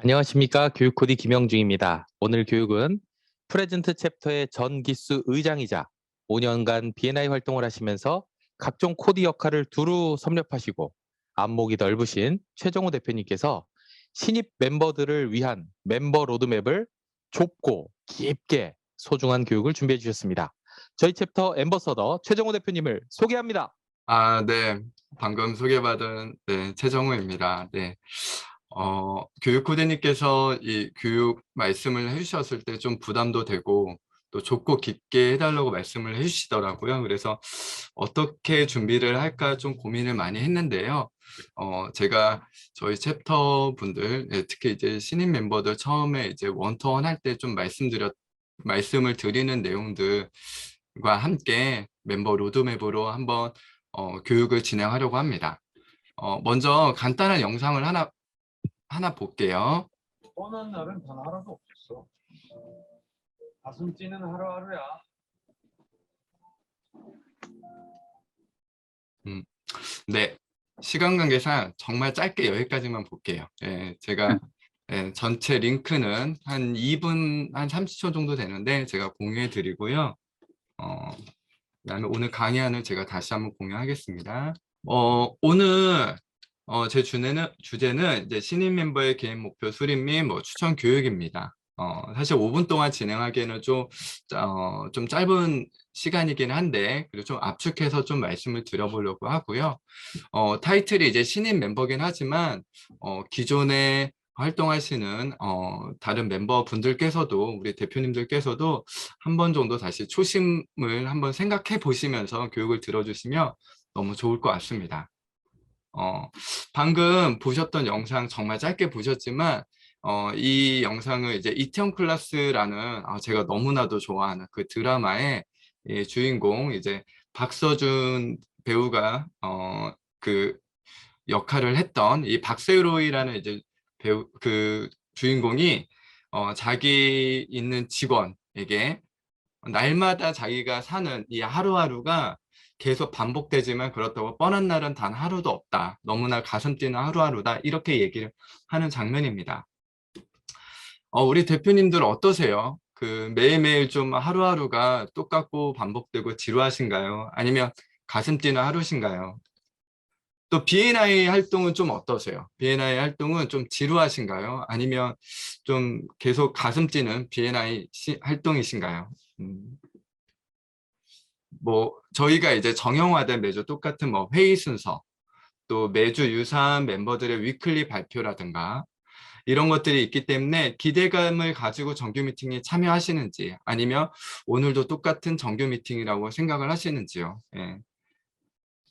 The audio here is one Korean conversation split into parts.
안녕하십니까. 교육코디 김영중입니다. 오늘 교육은 프레젠트 챕터의 전 기수 의장이자 5년간 B&I 활동을 하시면서 각종 코디 역할을 두루 섭렵하시고 안목이 넓으신 최정호 대표님께서 신입 멤버들을 위한 멤버 로드맵을 좁고 깊게 소중한 교육을 준비해 주셨습니다. 저희 챕터 엠버서더 최정호 대표님을 소개합니다. 네. 방금 소개받은 최정우입니다. 네. 교육 코디님께서 이 교육 말씀을 해주셨을 때 좀 부담도 되고 또 좁고 깊게 해달라고 말씀을 해주시더라고요. 그래서 어떻게 준비를 할까 좀 고민을 많이 했는데요. 제가 저희 챕터 분들, 특히 이제 신입 멤버들 처음에 이제 원투원 할 때 좀 말씀을 드리는 내용들과 함께 멤버 로드맵으로 한번 교육을 진행하려고 합니다. 먼저 간단한 영상을 하나 볼게요. 뻔한 날은 단 하나도 없었어. 가슴 뛰는 하루하루야. 네, 시간 관계상 정말 짧게 여기까지만 볼게요. 제가 전체 링크는 한 2분, 한 30초 정도 되는데 제가 공유해 드리고요. 그다음에 오늘 강의안을 제가 다시 한번 공유하겠습니다. 오늘 제 주제는 이제 신입 멤버의 개인 목표 수립 및 추천 교육입니다. 사실 5분 동안 진행하기에는 좀 짧은 시간이긴 한데, 그리고 좀 압축해서 좀 말씀을 드려보려고 하고요. 타이틀이 이제 신입 멤버긴 하지만, 기존에 활동하시는 다른 멤버분들께서도, 우리 대표님들께서도 한 번 정도 다시 초심을 한번 생각해 보시면서 교육을 들어주시면 너무 좋을 것 같습니다. 방금 보셨던 영상 정말 짧게 보셨지만 이 영상을 이제 이태원 클라스라는 제가 너무나도 좋아하는 그 드라마의 주인공 이제 박서준 배우가 그 역할을 했던 이 박세로이라는 이제 배우 그 주인공이 자기 있는 직원에게 날마다 자기가 사는 이 하루하루가 계속 반복되지만 그렇다고 뻔한 날은 단 하루도 없다. 너무나 가슴 뛰는 하루하루다. 이렇게 얘기를 하는 장면입니다. 우리 대표님들 어떠세요? 그 매일매일 좀 하루하루가 똑같고 반복되고 지루하신가요? 아니면 가슴 뛰는 하루신가요? 또 B&I 활동은 좀 어떠세요? B&I 활동은 좀 지루하신가요? 아니면 좀 계속 가슴 뛰는 B&I 활동이신가요? 저희가 이제 정형화된 매주 똑같은 회의 순서, 또 매주 유사한 멤버들의 위클리 발표라든가 이런 것들이 있기 때문에 기대감을 가지고 정규 미팅에 참여하시는지 아니면 오늘도 똑같은 정규 미팅이라고 생각을 하시는지요. 예.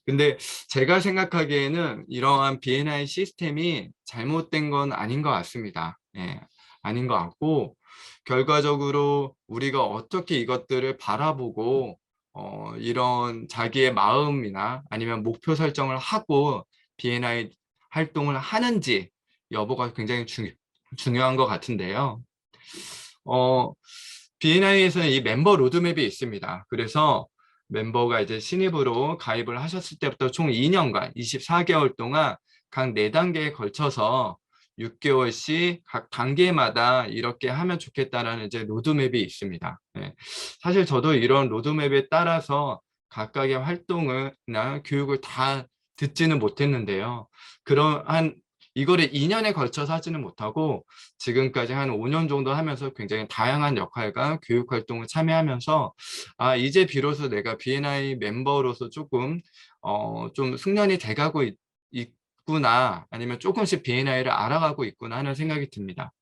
근데 제가 생각하기에는 이러한 B&I 시스템이 잘못된 건 아닌 것 같습니다. 예. 아닌 것 같고 결과적으로 우리가 어떻게 이것들을 바라보고 이런 자기의 마음이나 아니면 목표 설정을 하고 B&I 활동을 하는지 여부가 굉장히 중요한 것 같은데요. B&I에서는 이 멤버 로드맵이 있습니다. 그래서 멤버가 이제 신입으로 가입을 하셨을 때부터 총 2년간 24개월 동안 각 4단계에 걸쳐서 6개월씩 각 단계마다 이렇게 하면 좋겠다라는 이제 로드맵이 있습니다. 사실 저도 이런 로드맵에 따라서 각각의 활동이나 교육을 다 듣지는 못했는데요. 이거를 2년에 걸쳐서 하지는 못하고 지금까지 한 5년 정도 하면서 굉장히 다양한 역할과 교육 활동을 참여하면서 이제 비로소 내가 B&I 멤버로서 조금 좀 숙련이 돼가고 있구나 아니면 조금씩 B&I를 알아가고 있구나 하는 생각이 듭니다.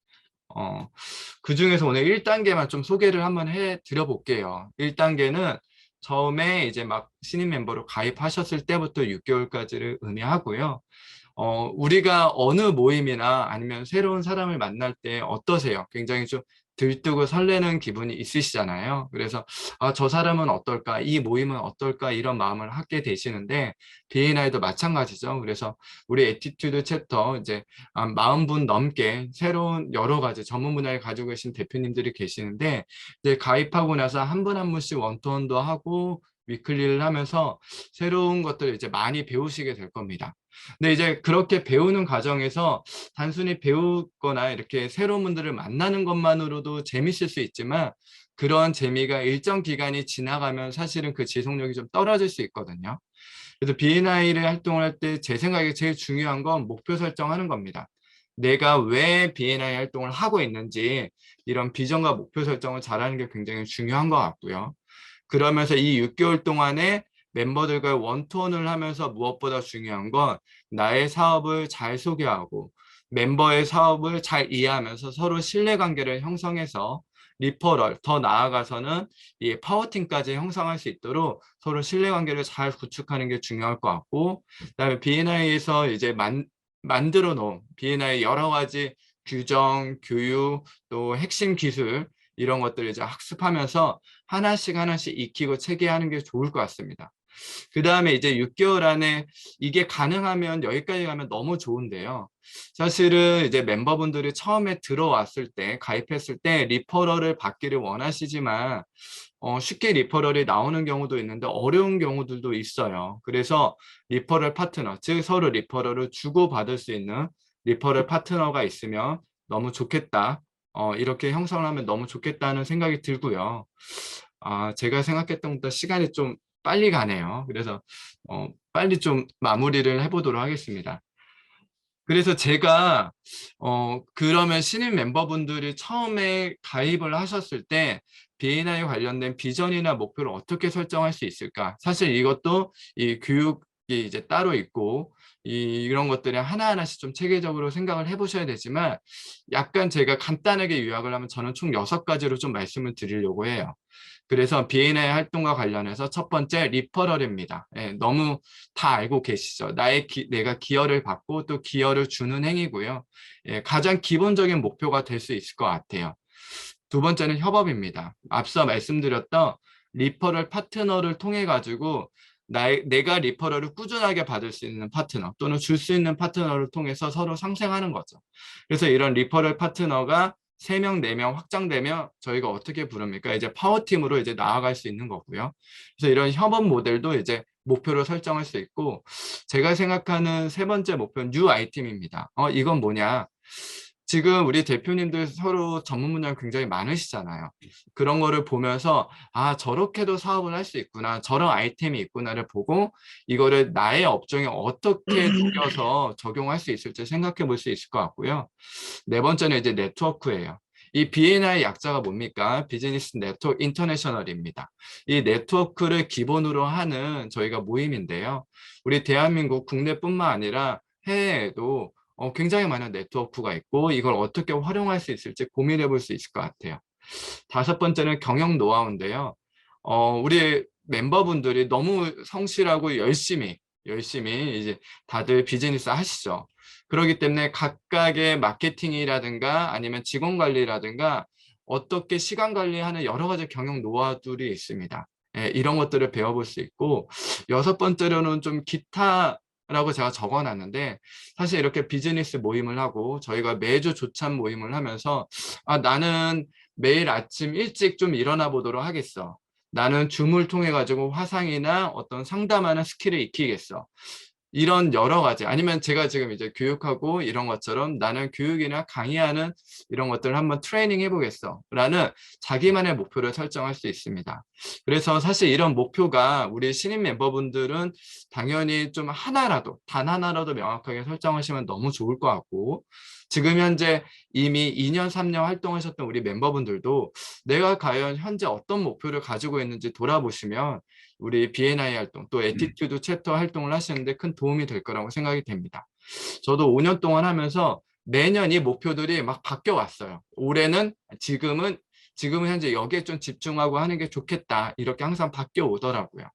그 중에서 오늘 1단계만 좀 소개를 한번 해 드려 볼게요. 1단계는 처음에 이제 막 신입 멤버로 가입하셨을 때부터 6개월까지를 의미하고요. 우리가 어느 모임이나 아니면 새로운 사람을 만날 때 어떠세요? 굉장히 좀 들뜨고 설레는 기분이 있으시잖아요. 그래서 저 사람은 어떨까? 이 모임은 어떨까? 이런 마음을 갖게 되시는데 B&I도 마찬가지죠. 그래서 우리 애티튜드 챕터 이제 40분 넘게 새로운 여러 가지 전문 분야를 가지고 계신 대표님들이 계시는데 이제 가입하고 나서 한 분 한 분씩 원투원도 하고 위클리를 하면서 새로운 것들을 이제 많이 배우시게 될 겁니다. 근데 이제 그렇게 배우는 과정에서 단순히 배우거나 이렇게 새로운 분들을 만나는 것만으로도 재밌을 수 있지만 그런 재미가 일정 기간이 지나가면 사실은 그 지속력이 좀 떨어질 수 있거든요. 그래서 B&I를 활동을 할 때 제 생각에 제일 중요한 건 목표 설정하는 겁니다. 내가 왜 B&I 활동을 하고 있는지 이런 비전과 목표 설정을 잘하는 게 굉장히 중요한 것 같고요. 그러면서 이 6개월 동안에 멤버들과 원투원을 하면서 무엇보다 중요한 건 나의 사업을 잘 소개하고 멤버의 사업을 잘 이해하면서 서로 신뢰관계를 형성해서 리퍼럴, 더 나아가서는 이 파워팀까지 형성할 수 있도록 서로 신뢰관계를 잘 구축하는 게 중요할 것 같고, 그다음에 B&I에서 이제 만들어 놓은 B&I 여러 가지 규정, 교육, 또 핵심 기술 이런 것들을 이제 학습하면서 하나씩 익히고 체계하는 게 좋을 것 같습니다. 그 다음에 이제 6개월 안에 이게 가능하면 여기까지 가면 너무 좋은데요. 사실은 이제 멤버분들이 처음에 들어왔을 때, 가입했을 때 리퍼럴을 받기를 원하시지만 쉽게 리퍼럴이 나오는 경우도 있는데 어려운 경우들도 있어요. 그래서 리퍼럴 파트너, 즉 서로 리퍼럴을 주고받을 수 있는 리퍼럴 파트너가 있으면 너무 좋겠다. 이렇게 형성을 하면 너무 좋겠다는 생각이 들고요. 제가 생각했던 것보다 시간이 좀 빨리 가네요. 그래서 빨리 좀 마무리를 해보도록 하겠습니다. 그래서 제가 그러면 신입 member분들이 처음에 가입을 하셨을 때 B&I 관련된 비전이나 목표를 어떻게 설정할 수 있을까? 사실 이것도 이 교육이 이제 따로 있고 이런 것들이 하나하나씩 좀 체계적으로 생각을 해보셔야 되지만 약간 제가 간단하게 요약을 하면 저는 총 6가지로 좀 말씀을 드리려고 해요. 그래서 B&I 활동과 관련해서 첫 번째 리퍼럴입니다. 너무 다 알고 계시죠. 내가 기여를 받고 또 기여를 주는 행위고요. 가장 기본적인 목표가 될 수 있을 것 같아요. 두 번째는 협업입니다. 앞서 말씀드렸던 리퍼럴 파트너를 통해 가지고 내가 리퍼럴을 꾸준하게 받을 수 있는 파트너 또는 줄 수 있는 파트너를 통해서 서로 상생하는 거죠. 그래서 이런 리퍼럴 파트너가 3명, 4명 확장되면 저희가 어떻게 부릅니까? 이제 파워팀으로 이제 나아갈 수 있는 거고요. 그래서 이런 협업 모델도 이제 목표로 설정할 수 있고, 제가 생각하는 세 번째 목표는 뉴 아이템입니다. 이건 뭐냐? 지금 우리 대표님들 서로 전문 분야가 굉장히 많으시잖아요. 그런 거를 보면서 저렇게도 사업을 할 수 있구나, 저런 아이템이 있구나를 보고 이거를 나의 업종에 어떻게 녹여서 적용할 수 있을지 생각해 볼 수 있을 것 같고요. 네 번째는 이제 네트워크예요. 이 B&I 약자가 뭡니까? 비즈니스 네트워크 인터내셔널입니다. 이 네트워크를 기본으로 하는 저희가 모임인데요. 우리 대한민국 국내뿐만 아니라 해외에도 굉장히 많은 네트워크가 있고 이걸 어떻게 활용할 수 있을지 고민해 볼 수 있을 것 같아요. 다섯 번째는 경영 노하우인데요. 우리 멤버분들이 너무 성실하고 열심히 이제 다들 비즈니스 하시죠. 그렇기 때문에 각각의 마케팅이라든가 아니면 직원 관리라든가 어떻게 시간 관리하는 여러 가지 경영 노하우들이 있습니다. 이런 것들을 배워볼 수 있고, 여섯 번째로는 좀 기타라고 제가 적어놨는데, 사실 이렇게 비즈니스 모임을 하고 저희가 매주 조찬 모임을 하면서 나는 매일 아침 일찍 좀 일어나 보도록 하겠어. 나는 줌을 통해 가지고 화상이나 어떤 상담하는 스킬을 익히겠어. 이런 여러 가지, 아니면 제가 지금 이제 교육하고 이런 것처럼 나는 교육이나 강의하는 이런 것들을 한번 트레이닝 해보겠어 라는 자기만의 목표를 설정할 수 있습니다. 그래서 사실 이런 목표가 우리 신입 멤버분들은 당연히 좀 단 하나라도 명확하게 설정하시면 너무 좋을 것 같고, 지금 현재 이미 2년, 3년 활동하셨던 우리 멤버분들도 내가 과연 현재 어떤 목표를 가지고 있는지 돌아보시면 우리 B&I 활동 또 에티튜드 챕터 활동을 하시는데 큰 도움이 될 거라고 생각이 됩니다. 저도 5년 동안 하면서 매년 이 목표들이 막 바뀌어 왔어요. 올해는 지금은 현재 여기에 좀 집중하고 하는 게 좋겠다, 이렇게 항상 바뀌어 오더라고요.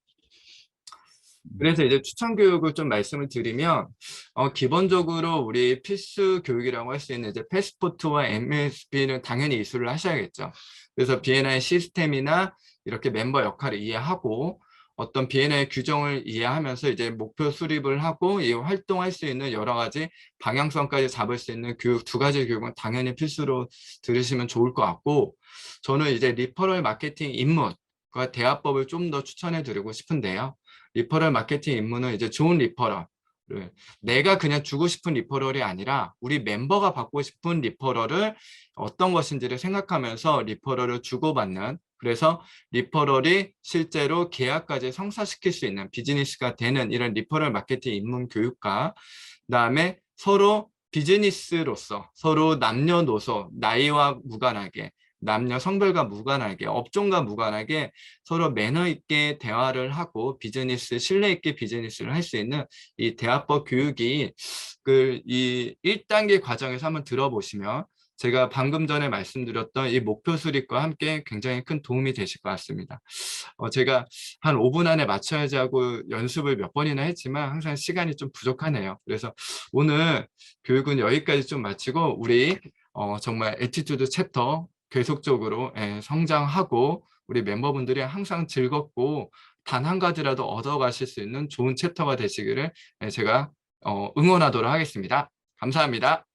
그래서 이제 추천 교육을 좀 말씀을 드리면 기본적으로 우리 필수 교육이라고 할 수 있는 이제 패스포트와 MSB는 당연히 이수를 하셔야겠죠. 그래서 B&I 시스템이나 이렇게 멤버 역할을 이해하고 어떤 B&I 규정을 이해하면서 이제 목표 수립을 하고 이 활동할 수 있는 여러 가지 방향성까지 잡을 수 있는 교육, 2가지 교육은 당연히 필수로 들으시면 좋을 것 같고, 저는 이제 리퍼럴 마케팅 입문, 과 대화법을 좀 더 추천해 드리고 싶은데요. 리퍼럴 마케팅 입문은 이제 좋은 리퍼럴, 내가 그냥 주고 싶은 리퍼럴이 아니라 우리 멤버가 받고 싶은 리퍼럴을 어떤 것인지를 생각하면서 리퍼럴을 주고받는, 그래서 리퍼럴이 실제로 계약까지 성사시킬 수 있는 비즈니스가 되는 이런 리퍼럴 마케팅 입문 교육과, 그다음에 서로 비즈니스로서 서로 남녀노소, 나이와 무관하게, 남녀 성별과 무관하게, 업종과 무관하게 서로 매너 있게 대화를 하고 비즈니스, 신뢰 있게 비즈니스를 할 수 있는 이 대화법 교육이 이 1단계 과정에서 한번 들어보시면 제가 방금 전에 말씀드렸던 이 목표 수립과 함께 굉장히 큰 도움이 되실 것 같습니다. 제가 한 5분 안에 맞춰야지 하고 연습을 몇 번이나 했지만 항상 시간이 좀 부족하네요. 그래서 오늘 교육은 여기까지 좀 마치고 우리 정말 애티튜드 챕터 계속적으로 성장하고 우리 멤버분들이 항상 즐겁고 단 한 가지라도 얻어가실 수 있는 좋은 챕터가 되시기를 제가 응원하도록 하겠습니다. 감사합니다.